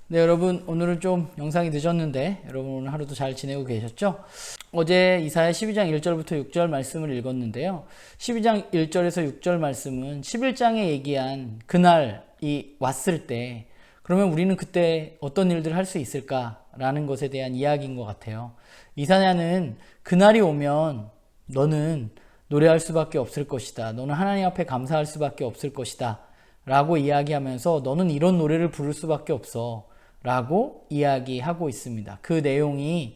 네, 여러분, 오늘은 좀 영상이 늦었는데 여러분 오늘 하루도 잘 지내고 계셨죠? 어제 이사야 12장 1절부터 6절 말씀을 읽었는데요. 12장 1절에서 6절 말씀은 11장에 얘기한 그날이 왔을 때, 그러면 우리는 그때 어떤 일들을 할 수 있을까라는 것에 대한 이야기인 것 같아요. 이사야는 그날이 오면 너는 노래할 수밖에 없을 것이다. 너는 하나님 앞에 감사할 수밖에 없을 것이다. 라고 이야기하면서 너는 이런 노래를 부를 수밖에 없어. 라고 이야기하고 있습니다. 그 내용이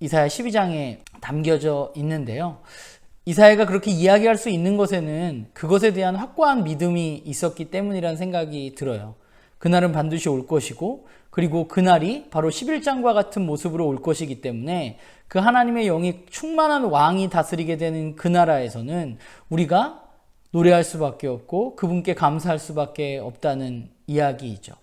이사야 12장에 담겨져 있는데요. 이사야가 그렇게 이야기할 수 있는 것에는 그것에 대한 확고한 믿음이 있었기 때문이라는 생각이 들어요. 그날은 반드시 올 것이고, 그리고 그날이 바로 11장과 같은 모습으로 올 것이기 때문에 그 하나님의 영이 충만한 왕이 다스리게 되는 그 나라에서는 우리가 노래할 수밖에 없고 그분께 감사할 수밖에 없다는 이야기이죠.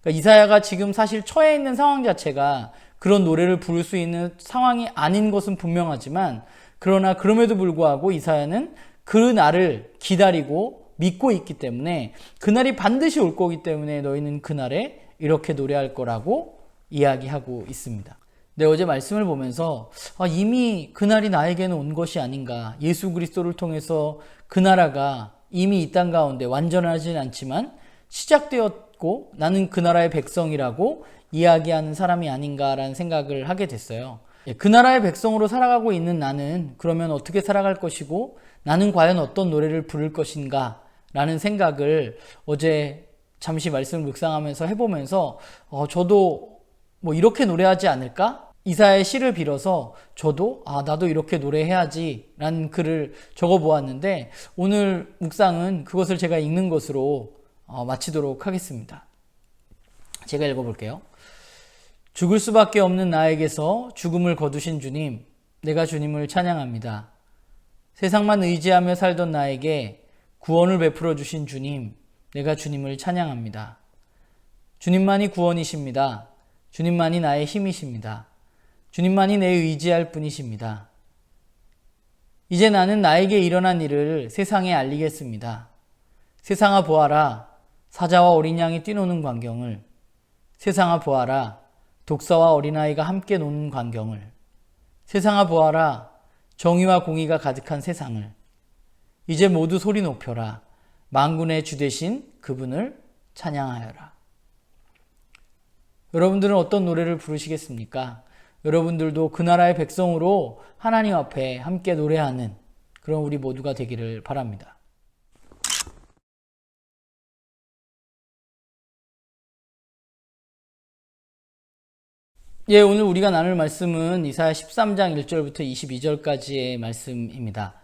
그러니까 이사야가 지금 사실 처해 있는 상황 자체가 그런 노래를 부를 수 있는 상황이 아닌 것은 분명하지만, 그러나 그럼에도 불구하고 이사야는 그 날을 기다리고 믿고 있기 때문에 그날이 반드시 올 거기 때문에 너희는 그날에 이렇게 노래할 거라고 이야기하고 있습니다. 네, 어제 말씀을 보면서 이미 그날이 나에게는 온 것이 아닌가, 예수 그리스도를 통해서 그 나라가 이미 이 땅 가운데 완전하진 않지만 시작되었고 나는 그 나라의 백성이라고 이야기하는 사람이 아닌가라는 생각을 하게 됐어요. 그 나라의 백성으로 살아가고 있는 나는 그러면 어떻게 살아갈 것이고 나는 과연 어떤 노래를 부를 것인가 라는 생각을 어제 잠시 말씀을 묵상하면서 해보면서 저도 뭐 이렇게 노래하지 않을까? 이사야의 시를 빌어서 저도 나도 이렇게 노래해야지 라는 글을 적어보았는데, 오늘 묵상은 그것을 제가 읽는 것으로 마치도록 하겠습니다. 제가 읽어볼게요. 죽을 수밖에 없는 나에게서 죽음을 거두신 주님, 내가 주님을 찬양합니다. 세상만 의지하며 살던 나에게 구원을 베풀어 주신 주님, 내가 주님을 찬양합니다. 주님만이 구원이십니다. 주님만이 나의 힘이십니다. 주님만이 내 의지할 분이십니다. 이제 나는 나에게 일어난 일을 세상에 알리겠습니다. 세상아 보아라, 사자와 어린 양이 뛰노는 광경을. 세상아 보아라, 독사와 어린아이가 함께 노는 광경을. 세상아 보아라, 정의와 공의가 가득한 세상을. 이제 모두 소리 높여라. 만군의 주 되신 그분을 찬양하여라. 여러분들은 어떤 노래를 부르시겠습니까? 여러분들도 그 나라의 백성으로 하나님 앞에 함께 노래하는 그런 우리 모두가 되기를 바랍니다. 예, 오늘 우리가 나눌 말씀은 이사야 13장 1절부터 22절까지의 말씀입니다.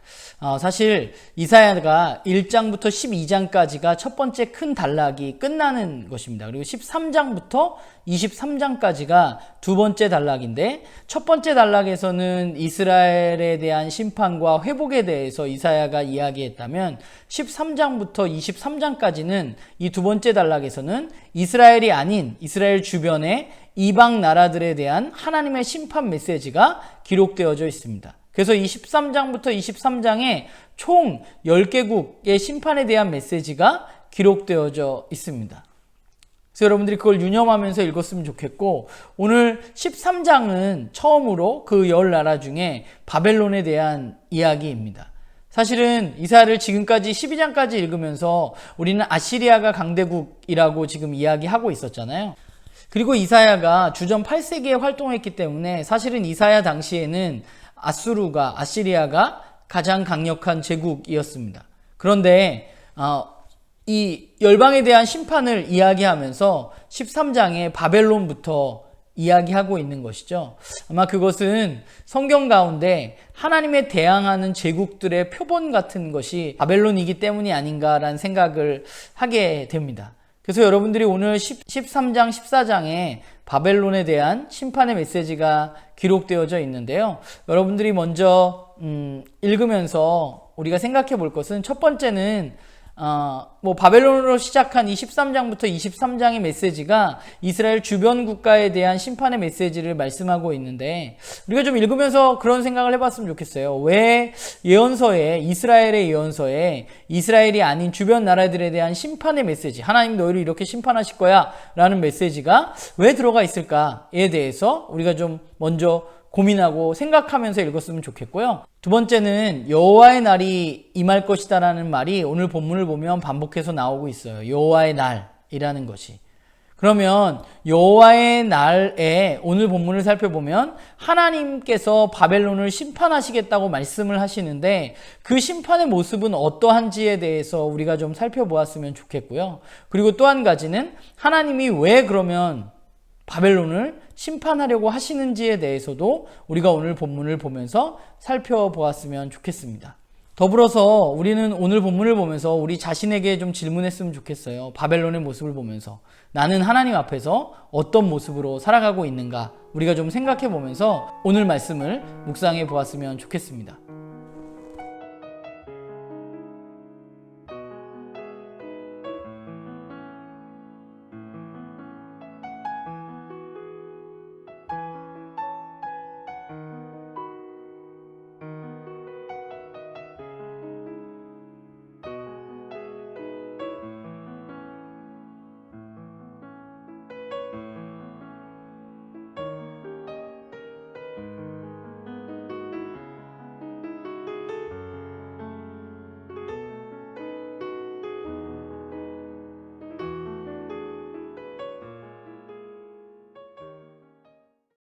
사실 이사야가 1장부터 12장까지가 첫 번째 큰 단락이 끝나는 것입니다. 그리고 13장부터 23장까지가 두 번째 단락인데, 첫 번째 단락에서는 이스라엘에 대한 심판과 회복에 대해서 이사야가 이야기했다면 13장부터 23장까지는 이 두 번째 단락에서는 이스라엘이 아닌 이스라엘 주변의 이방 나라들에 대한 하나님의 심판 메시지가 기록되어져 있습니다. 그래서 이 13장부터 23장에 총 10개국의 심판에 대한 메시지가 기록되어져 있습니다. 그래서 여러분들이 그걸 유념하면서 읽었으면 좋겠고, 오늘 13장은 처음으로 그 10나라 중에 바벨론에 대한 이야기입니다. 사실은 이사야를 지금까지 12장까지 읽으면서 우리는 아시리아가 강대국이라고 지금 이야기하고 있었잖아요. 그리고 이사야가 주전 8세기에 활동했기 때문에 사실은 이사야 당시에는 아시리아가 가장 강력한 제국이었습니다. 그런데 이 열방에 대한 심판을 이야기하면서 13장에 바벨론부터 이야기하고 있는 것이죠. 아마 그것은 성경 가운데 하나님에 대항하는 제국들의 표본 같은 것이 바벨론이기 때문이 아닌가라는 생각을 하게 됩니다. 그래서 여러분들이 오늘 13장, 14장에 바벨론에 대한 심판의 메시지가 기록되어져 있는데요. 여러분들이 먼저 읽으면서 우리가 생각해 볼 것은, 첫 번째는 바벨론으로 시작한 이 13장부터 23장의 메시지가 이스라엘 주변 국가에 대한 심판의 메시지를 말씀하고 있는데, 우리가 좀 읽으면서 그런 생각을 해봤으면 좋겠어요. 왜 이스라엘의 예언서에 이스라엘이 아닌 주변 나라들에 대한 심판의 메시지, 하나님 너희를 이렇게 심판하실 거야 라는 메시지가 왜 들어가 있을까에 대해서 우리가 좀 먼저 고민하고 생각하면서 읽었으면 좋겠고요. 두 번째는 여호와의 날이 임할 것이다 라는 말이 오늘 본문을 보면 반복해서 나오고 있어요. 여호와의 날이라는 것이. 그러면 여호와의 날에 오늘 본문을 살펴보면 하나님께서 바벨론을 심판하시겠다고 말씀을 하시는데, 그 심판의 모습은 어떠한지에 대해서 우리가 좀 살펴보았으면 좋겠고요. 그리고 또 한 가지는 하나님이 왜 그러면 바벨론을 심판하려고 하시는지에 대해서도 우리가 오늘 본문을 보면서 살펴보았으면 좋겠습니다. 더불어서 우리는 오늘 본문을 보면서 우리 자신에게 좀 질문했으면 좋겠어요. 바벨론의 모습을 보면서 나는 하나님 앞에서 어떤 모습으로 살아가고 있는가, 우리가 좀 생각해 보면서 오늘 말씀을 묵상해 보았으면 좋겠습니다.